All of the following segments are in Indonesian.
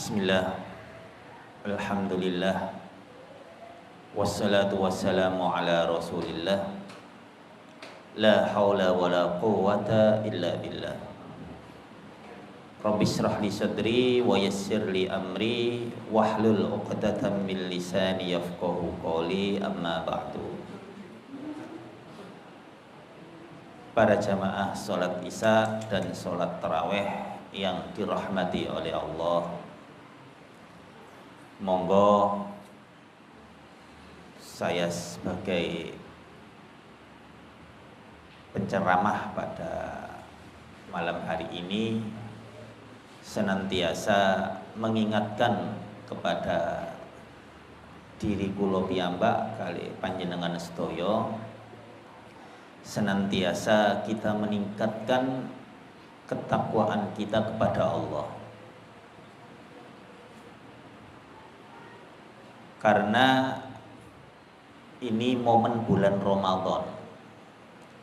Bismillah, alhamdulillah, wassalatu wassalamu ala rasulillah, la hawla wa la quwwata illa billah. Rabbi shrah li sadri wa yassir li amri wahlul 'uqdatam min lisani yafqahu qawli, amma ba'du. Para jamaah sholat isya dan sholat tarawih yang dirahmati oleh Allah, monggo saya sebagai penceramah pada malam hari ini senantiasa mengingatkan kepada diri kula piyambak kali panjenengan sedaya, senantiasa kita meningkatkan ketakwaan kita kepada Allah. Karena ini momen bulan Ramadan,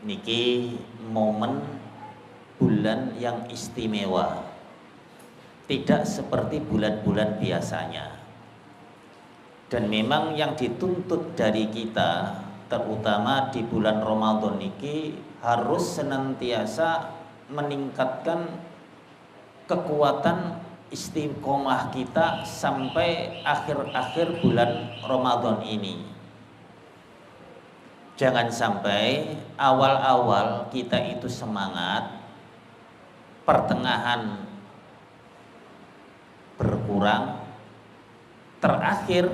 niki momen bulan yang istimewa, tidak seperti bulan-bulan biasanya. Dan memang yang dituntut dari kita, terutama di bulan Ramadan niki, harus senantiasa meningkatkan kekuatan istiqomah kita sampai akhir-akhir bulan Ramadan ini. Jangan sampai awal-awal kita itu semangat, pertengahan berkurang, terakhir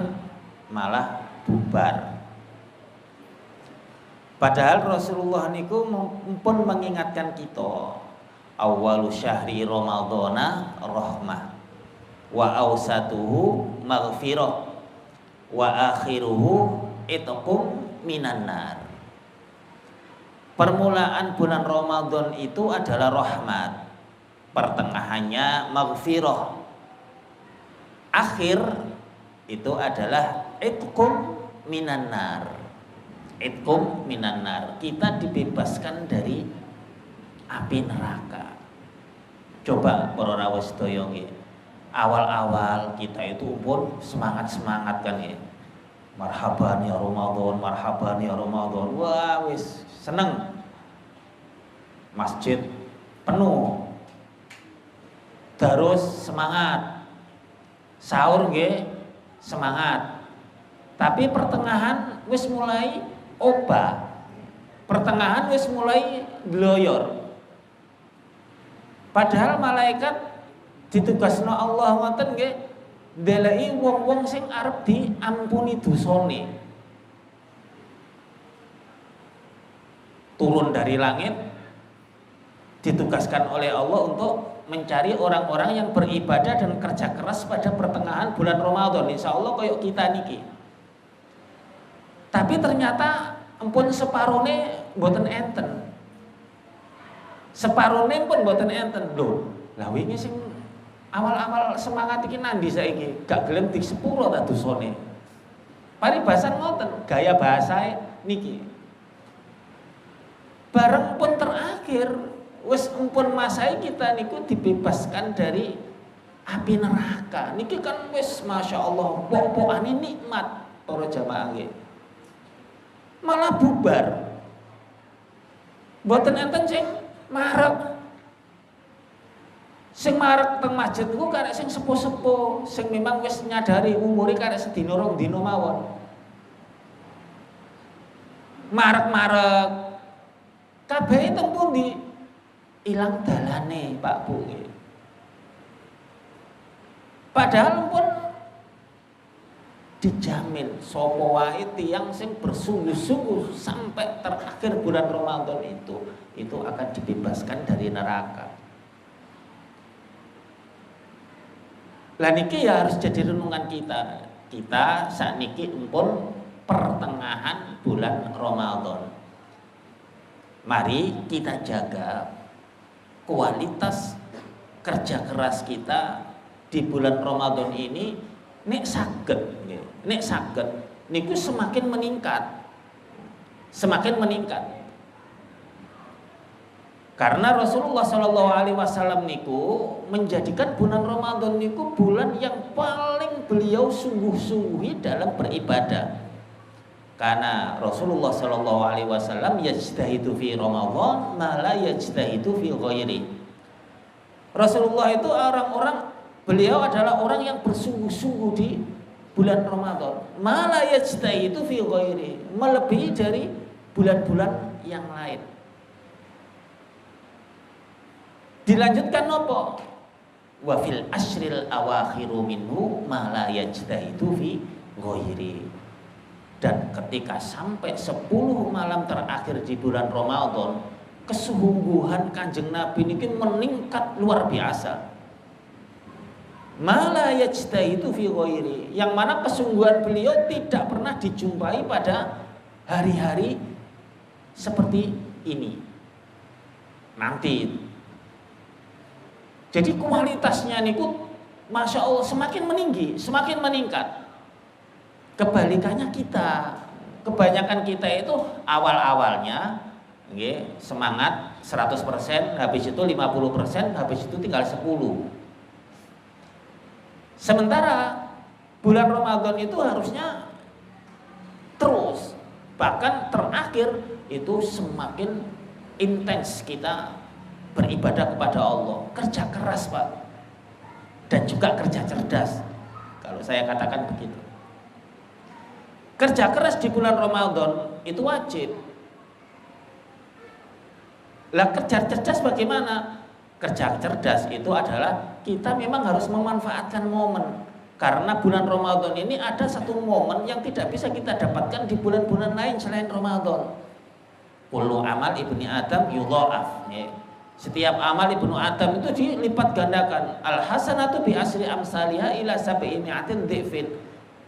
malah bubar. Padahal Rasulullah niku pun mengingatkan kita, awwalu syahri ramadhana rahmah wa awsatuhu maghfirah wa akhiruhu itqum minan nar. Permulaan bulan Ramadan itu adalah rahmat, pertengahannya maghfirah, akhir itu adalah itqum minan nar. Itqum minan nar, kita dibebaskan dari api neraka. Coba para rawuh sedaya nggih, awal-awal kita itu pun semangat-semangat kan ya. Marhaban ya Ramadan, marhaban ya Ramadan. Wah, wis seneng. Masjid penuh. Terus semangat. Sahur nggih semangat. Tapi pertengahan wis mulai obah. Pertengahan wis mulai gloyor. Padahal malaikat ditugasno Allah ngoten nggih, ndeleki wong-wong sing arep diampuni dosane. Turun dari langit, ditugaskan oleh Allah untuk mencari orang-orang yang beribadah dan kerja keras pada pertengahan bulan Ramadan. Insya Allah koyok kita niki. Tapi ternyata ampun separone mboten enten. Separone pun mboten enten lho. Lah wingi sing awal-awal semangat iki nandi saiki, gak gelem di sepuro ta dosane. Paribasan ngoten, gaya bahasae niki. Bareng pun terakhir wis empun masai kita niku dibebaskan dari api neraka. Niki kan wis Masya Allah, pokokane nikmat para jamaah nggih. Malah bubar. Mboten enten sing marek. Sing marek teng masjid niku karek sing sepuh-sepuh, sing memang wis nyadari umure karek sedina rong dina mawon. Marek-marek kabeh teng pundi? Ilang dalane, Pak Bu. Padahal pun dijamin sapa wae tiyang sing bersungguh-sungguh sampai terakhir bulan Ramadan itu akan dibebaskan dari neraka. Lah niki ya harus jadi renungan kita. Kita sakniki empun pertengahan bulan Ramadan. Mari kita jaga kualitas kerja keras kita di bulan Ramadan ini. Nek saged niku semakin meningkat. Karena Rasulullah Shallallahu Alaihi Wasallam niku menjadikan bulan Ramadan niku bulan yang paling beliau sungguh-sungguhi dalam beribadah. Karena Rasulullah Shallallahu Alaihi Wasallam yajtahidu fi Ramadan ma la yajtahidu fi ghairi. Rasulullah itu beliau adalah orang yang bersungguh-sungguh di bulan Ramadan. Ma la yajtahidu fi ghairi, melebihi dari bulan-bulan yang lain. Dilanjutkan nopo? Wa fil ashril awakhiru minhu ma la yajtahidu fi ghairi. Dan ketika sampai 10 malam terakhir di bulan Ramadan, kesungguhan Kanjeng Nabi ini meningkat luar biasa. Ma la yajtahidu fi ghairi, yang mana kesungguhan beliau tidak pernah dijumpai pada hari-hari seperti ini. Nanti jadi kualitasnya niku Masya Allah semakin meninggi, semakin meningkat. Kebalikannya kita, kebanyakan kita itu awal-awalnya semangat 100%, habis itu 50%, habis itu tinggal 10. Sementara bulan Ramadan itu harusnya terus, bahkan terakhir itu semakin intens kita beribadah kepada Allah, kerja keras Pak, dan juga kerja cerdas. Kalau saya katakan begitu, kerja keras di bulan Ramadan itu wajib. Lah kerja cerdas bagaimana? Kerja cerdas itu adalah kita memang harus memanfaatkan momen. Karena bulan Ramadan ini ada satu momen yang tidak bisa kita dapatkan di bulan-bulan lain selain Ramadan. Kullu amal ibni Adam yudha'af. Setiap amal ibnu Adam itu dilipat gandakan. Al hasanatu bi asri amsalihha ila sab'i mi'atin dhifin.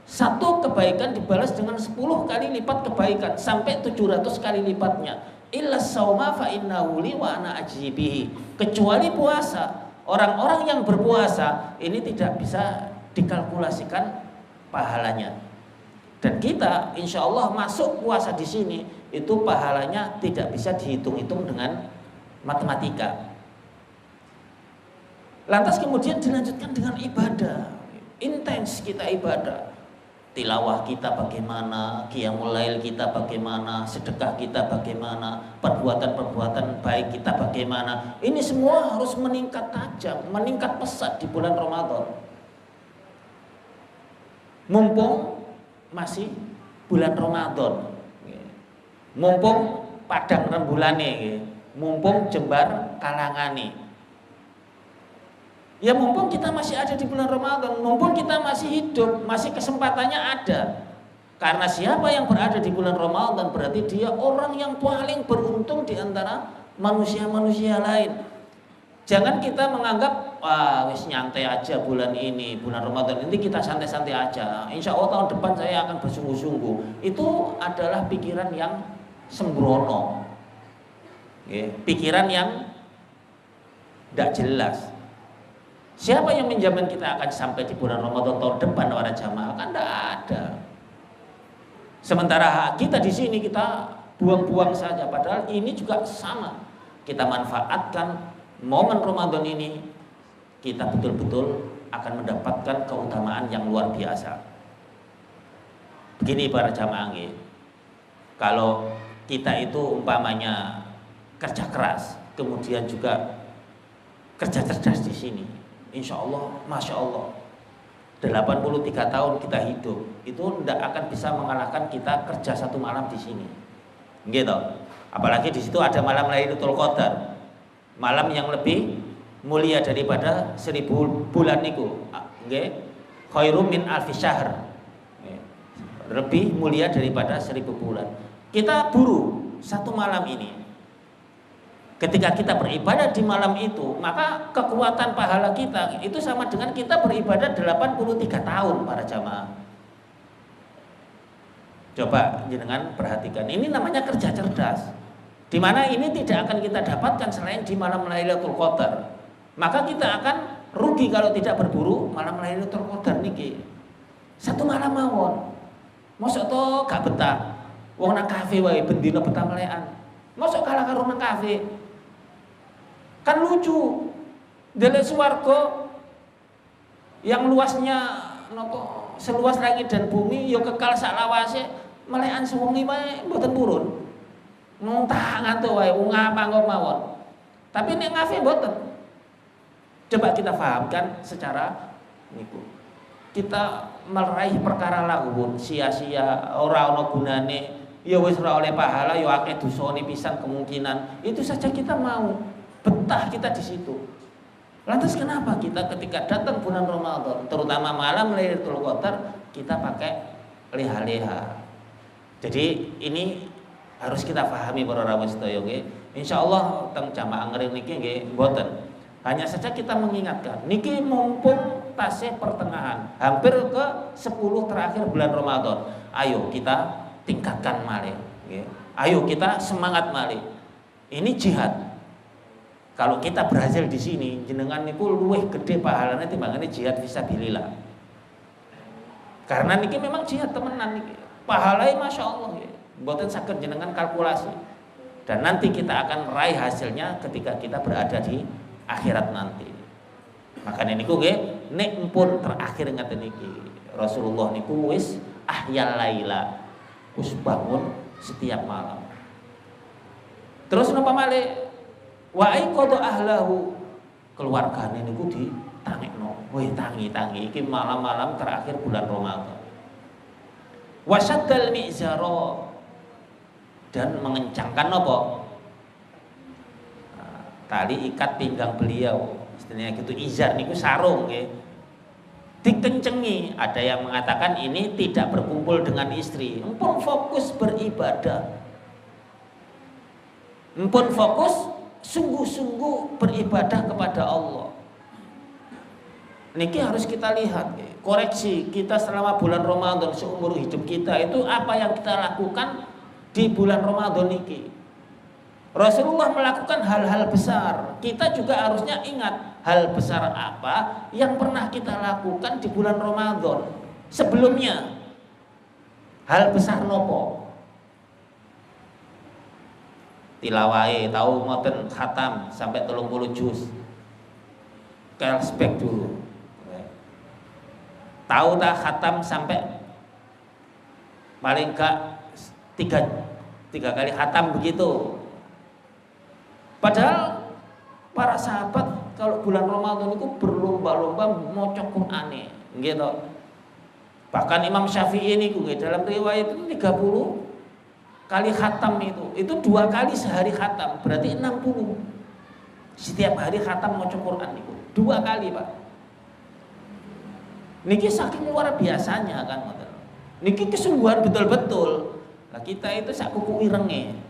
Satu kebaikan dibalas dengan 10 kali lipat kebaikan sampai 700 kali lipatnya. Illa sauma fa innahu li wa ana ajibihi. Kecuali puasa. Orang-orang yang berpuasa ini tidak bisa dikalkulasikan pahalanya. Dan kita insya Allah masuk puasa di sini itu pahalanya tidak bisa dihitung-hitung dengan matematika. Lantas kemudian dilanjutkan dengan ibadah. Intens kita ibadah. Tilawah kita bagaimana, qiyamul lail kita bagaimana, sedekah kita bagaimana, perbuatan-perbuatan baik kita bagaimana. Ini semua harus meningkat tajam, meningkat pesat di bulan Ramadan. Mumpung masih bulan Ramadan. Mumpung padang rembulane, mumpung jembar kalangane. Ya mumpung kita masih ada di bulan Ramadan, mumpung kita masih hidup, masih kesempatannya ada. Karena siapa yang berada di bulan Ramadan berarti dia orang yang paling beruntung di antara manusia-manusia lain. Jangan kita menganggap wah wis nyantai aja bulan ini, bulan Ramadan ini kita santai-santai aja. Insya Allah tahun depan saya akan bersungguh-sungguh. Itu adalah pikiran yang sembrono. Pikiran yang tidak jelas. Siapa yang menjamin kita akan sampai di bulan Ramadan tahun depan para jamaah? Kan tidak ada. Sementara kita di sini kita buang-buang saja. Padahal ini juga sama. Kita manfaatkan momen Ramadan ini, kita betul-betul akan mendapatkan keutamaan yang luar biasa. Begini para jamaah, kalau kita itu umpamanya kerja keras, kemudian juga kerja cerdas di sini, insya Allah, masya Allah, 83 tahun kita hidup itu tidak akan bisa mengalahkan kita kerja satu malam di sini, gitu. Apalagi di situ ada malam Lailatul Qadar, malam yang lebih mulia daripada 1000 bulan niku, khairum min alfi syahr, lebih mulia daripada 1000 bulan. Kita buru satu malam ini. Ketika kita beribadah di malam itu, maka kekuatan pahala kita itu sama dengan kita beribadah 83 tahun para jamaah. Coba jenengan perhatikan, ini namanya kerja cerdas. Di mana ini tidak akan kita dapatkan selain di malam Lailatul Qadar. Maka kita akan rugi kalau tidak berburu malam Lailatul Qadar niki. Satu malam mawon. Mosok to gak betah. Wong nang kafe wae bendina betah melekan. Mosok kalah karo nang kafe. Kan lucu. Delek swarga yang luasnya napa seluas langit dan bumi ya kekal sak lawase, melekan sewengi wae mboten purun. Nuntah ngantuk wae ngapa mawon. Tapi nek ngafe mboten. Coba kita fahamkan secara niku. Kita meraih perkara lahun sia-sia, ora ana gunane, ya wis ora oleh pahala, ya akeh dosane pisan kemungkinan. Itu saja kita mau. Betah kita di situ. Lantas kenapa kita ketika datang bulan Ramadan, terutama malam Lailatul Qadar, kita pakai leha-leha. Jadi ini harus kita pahami para rawuh sedaya nggih. Insyaallah teng jamaah ngering niki nggih mboten. Hanya saja kita mengingatkan, niki mumpung tasih pertengahan, hampir ke 10 terakhir bulan Ramadan. Ayo kita tingkatkan malih, nggih. Ayo kita semangat malih. Ini jihad. Kalau kita berhasil di sini, jenengan niku luwih gede pahalanya timbangane jihad fisabilillah. Karena niki memang jihad temenan niki. Pahalanya Masya Allah, nggih. Mboten saged jenengan kalkulasi. Dan nanti kita akan raih hasilnya ketika kita berada di akhirat nanti. Makanya niku nggih nek pun terakhir ngaten niki. Rasulullah niku wis ahyal laila. Wis bangun setiap malam. Terus napa malih? Wa aiqadha ahlahu. Keluargane niku ditangekno. Weh tangi-tangi iki malam-malam terakhir bulan Ramadan. Wa syaddal mi'zara dan mengencangkan apa? Tali ikat pinggang beliau, istilahnya gitu izar niku sarung nggih. Dikencengi, ada yang mengatakan ini tidak berkumpul dengan istri, empun fokus beribadah. Empun fokus sungguh-sungguh beribadah kepada Allah. Niki harus kita lihat, koreksi kita selama bulan Ramadan seumur hidup kita itu apa yang kita lakukan di bulan Ramadan niki. Rasulullah melakukan hal-hal besar. Kita juga harusnya ingat hal besar apa yang pernah kita lakukan di bulan Ramadan sebelumnya. Hal besar nopo? Tilawai, tahu ngoten khatam sampai 30 juz. Cashback dulu. Tahu tak khatam sampai paling gak tiga kali khatam begitu. Padahal para sahabat kalau bulan Ramadan itu berlomba-lomba maca Qur'ane, gitu. Bahkan Imam Syafi'i ini dalam riwayat itu 30 kali khatam itu 2 kali sehari khatam, berarti 60. Setiap hari khatam maca Qur'an itu 2 kali, Pak. Niki saking luar biasanya kan, niki kesungguhan betul-betul. Nah, kita itu sak kuku irenge.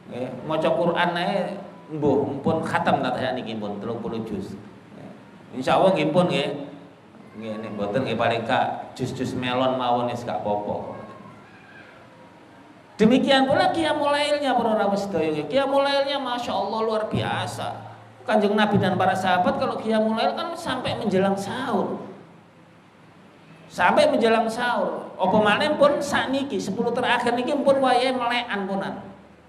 Nggih, maca Qur'an ae mbuh pun khatam ta niki pun 30 juz. Insyaallah nggih pun nggih. Nggih nek mboten nggih paling gak juz-juz melon mawon wis gak apa-apa. Demikian pula qiyamul lailnya para rawuh sedaya. Qiyamul lailnya Masya Allah luar biasa. Kanjeng Nabi dan para sahabat kalau qiyamul lail kan sampai menjelang sahur. Sampai menjelang sahur. Apa maneh pun sakniki 10 terakhir niki pun wayahe melekan punan.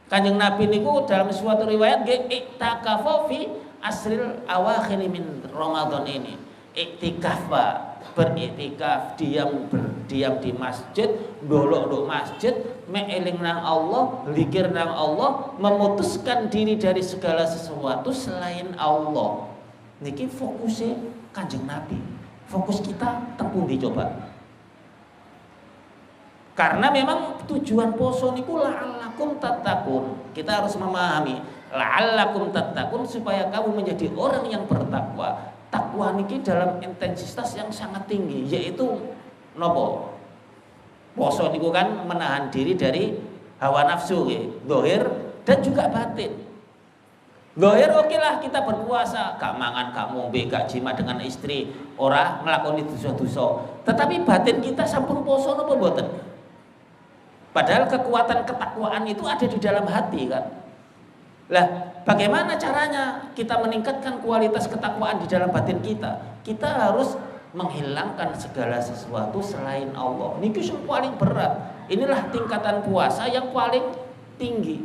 Kanjeng Nabi niku dalam suatu riwayat nggih iktikafa fi asril awakhir min Ramadan ini. Iktikaf, Pak, beriktikaf, berdiam di masjid, ndolok masjid, meeling nang Allah, zikir nang Allah, memutuskan diri dari segala sesuatu selain Allah. Niki fokusnya Kanjeng Nabi. Fokus kita teng pundi coba? Karena memang tujuan poso niku la'allakum tattaqun. Kita harus memahami la'allakum tattaqun supaya kamu menjadi orang yang bertakwa. Takwa niki dalam intensitas yang sangat tinggi, yaitu nopo? Poso niku kan menahan diri dari hawa nafsu nggih, zahir dan juga batin. Zahir oke lah kita berpuasa, gak mangan, gak ngombe, gak jima dengan istri, ora nglakoni dosa-dosa. Tetapi batin kita sampun poso napa mboten? Padahal kekuatan ketakwaan itu ada di dalam hati kan. Lah, bagaimana caranya kita meningkatkan kualitas ketakwaan di dalam batin kita? Kita harus menghilangkan segala sesuatu selain Allah. Niki yang paling berat. Inilah tingkatan puasa yang paling tinggi.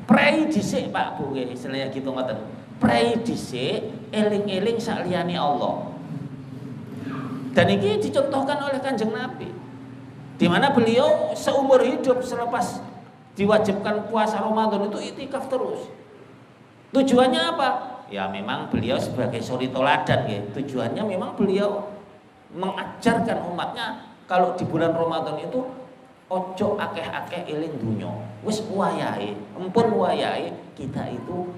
Prei dhisik Pak Bu nggih, istilahnya gitu ngoten. Prei dhisik, eling-eling sakliyane Allah. Dan ini dicontohkan oleh Kanjeng Nabi, di mana beliau seumur hidup selepas diwajibkan puasa Ramadan itu iktikaf terus. Tujuannya apa? Ya memang beliau sebagai suri toladan ya. Tujuannya memang beliau mengajarkan umatnya kalau di bulan Ramadan itu ojo akeh-akeh eling dunya. Wis wayahe, empun wayahe kita itu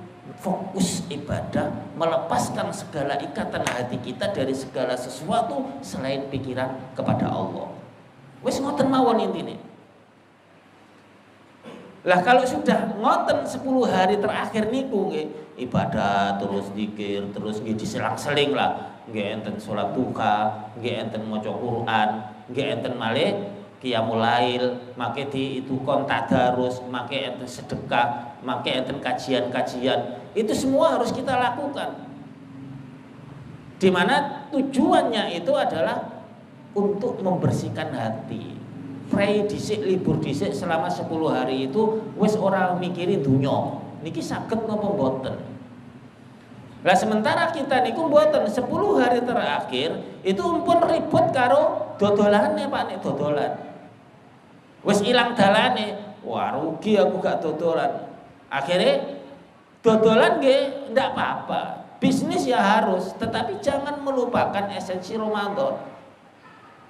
fokus ibadah, melepaskan segala ikatan hati kita dari segala sesuatu selain pikiran kepada Allah. Wis ngoten mawon intine. Lah kalau sudah ngoten 10 hari terakhir niku nggih ibadah terus zikir terus nggih diselang-seling lah, nggih enten salat duha, nggih enten maca Quran, nggih enten malih qiyamul lail, make di itu kon tadarus, make enten sedekah, make enten kajian-kajian. Itu semua harus kita lakukan. Di mana tujuannya itu adalah untuk membersihkan hati. Prei dhisik libur dhisik selama 10 hari itu wis ora mikirin dunya. Niki saged napa mboten? Lah sementara kita niku mboten 10 hari terakhir itu pun ribut karo dodolane Pak nek dodolan. Wis ilang dalane, wah rugi aku gak dodolan. Akhirnya dodolan nggih ndak apa-apa. Bisnis ya harus, tetapi jangan melupakan esensi Ramadan.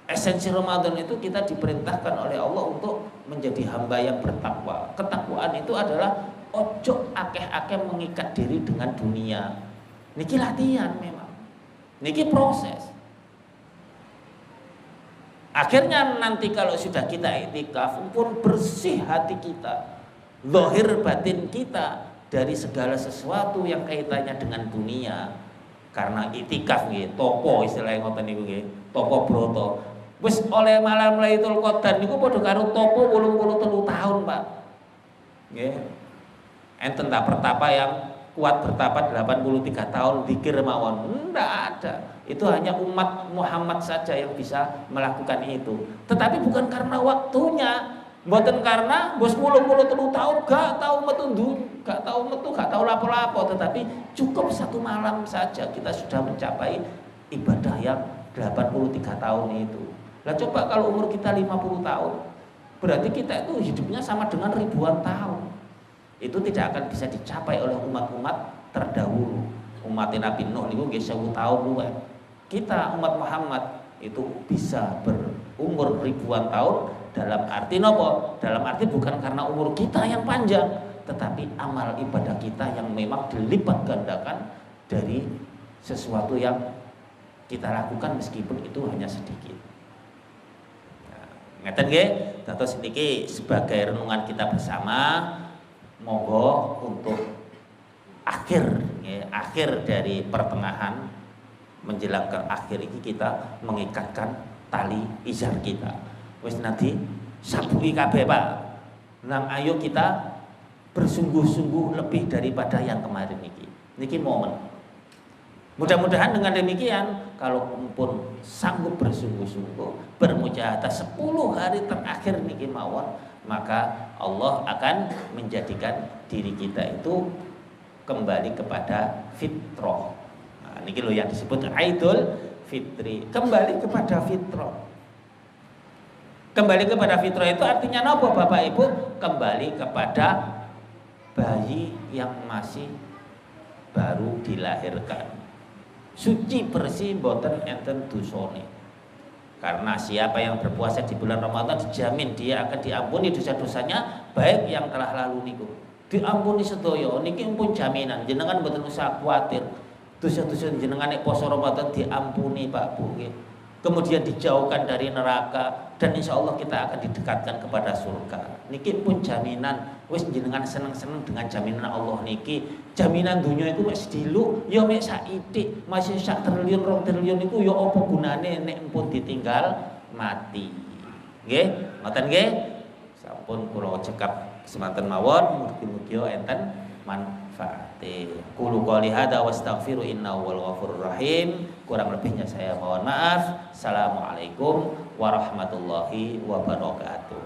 Esensi Ramadan itu kita diperintahkan oleh Allah untuk menjadi hamba yang bertakwa. Ketakwaan itu adalah ojo akeh-akeh mengikat diri dengan dunia. Niki latihan memang. Niki proses. Akhirnya nanti kalau sudah kita iktikaf pun bersih hati kita, zahir batin kita dari segala sesuatu yang kaitannya dengan dunia. Karena iktikaf nggih, topo istilahnya ngoten niku nggih, topo broto. Wis oleh malam Lailatul Qadar niku padha karo topo 83 tahun, Pak. Nggih. Enten tak pertapa yang kuat bertapa 83 tahun zikir mawon. Enggak ada. Itu hanya umat Muhammad saja yang bisa melakukan itu. Tetapi bukan karena waktunya, mboten karena bos 83 tahun gak tahu metu, gak tahu lapo-lapo, tetapi cukup satu malam saja kita sudah mencapai ibadah yang 83 tahun itu. Lah coba kalau umur kita 50 tahun, berarti kita itu hidupnya sama dengan ribuan tahun. Itu tidak akan bisa dicapai oleh umat-umat terdahulu. Umat Nabi Nuh niku nggih 1000 tahun luwih. Kita umat Muhammad itu bisa berumur ribuan tahun dalam arti nopo? Dalam arti bukan karena umur kita yang panjang, tetapi amal ibadah kita yang memang dilipat gandakan dari sesuatu yang kita lakukan meskipun itu hanya sedikit. Ngeten nggih, dados niki sebagai renungan kita bersama, monggo untuk akhir nggih, akhir dari pertengahan menjelang ke akhir ini kita mengikatkan tali izar kita. Wis nanti sabuki kabeh Pak. Nang ayo kita bersungguh-sungguh lebih daripada yang kemarin niki. Niki momen. Mudah-mudahan dengan demikian kalau pun sanggup bersungguh-sungguh bermujahadah 10 hari terakhir niki mawon, maka Allah akan menjadikan diri kita itu kembali kepada fitrah. Nah, niki loh yang disebut Aidul Fitri, kembali kepada fitrah. Kembali kepada fitrah itu artinya apa Bapak Ibu? Kembali kepada bayi yang masih baru dilahirkan. Suci bersih boten enten dosane. Karena siapa yang berpuasa di bulan Ramadan dijamin dia akan diampuni dosa-dosanya baik yang telah lalu niku. Diampuni sedaya niki pun jaminan. Jenengan boten usah kuwatir. Dosa-dosa jenengan nek poso Ramadan diampuni Pak Bu nggih. Kemudian dijauhkan dari neraka dan insya Allah kita akan didekatkan kepada surga. Niki pun jaminan. Wis jenengan seneng-seneng dengan jaminan Allah niki. Jaminan dunia itu wis diluk ya mek saithik, masih sak triliun 2 triliun iku ya apa gunane nek empun ditinggal mati. Nggih, ngoten nggih. Sampun kula cekap semanten mawon, mugi-mugi enten manfaate. Qulu qouli hadza wastaghfiru innahu wal ghafurur rahim. Kurang lebihnya saya mohon maaf. Assalamualaikum warahmatullahi wabarakatuh.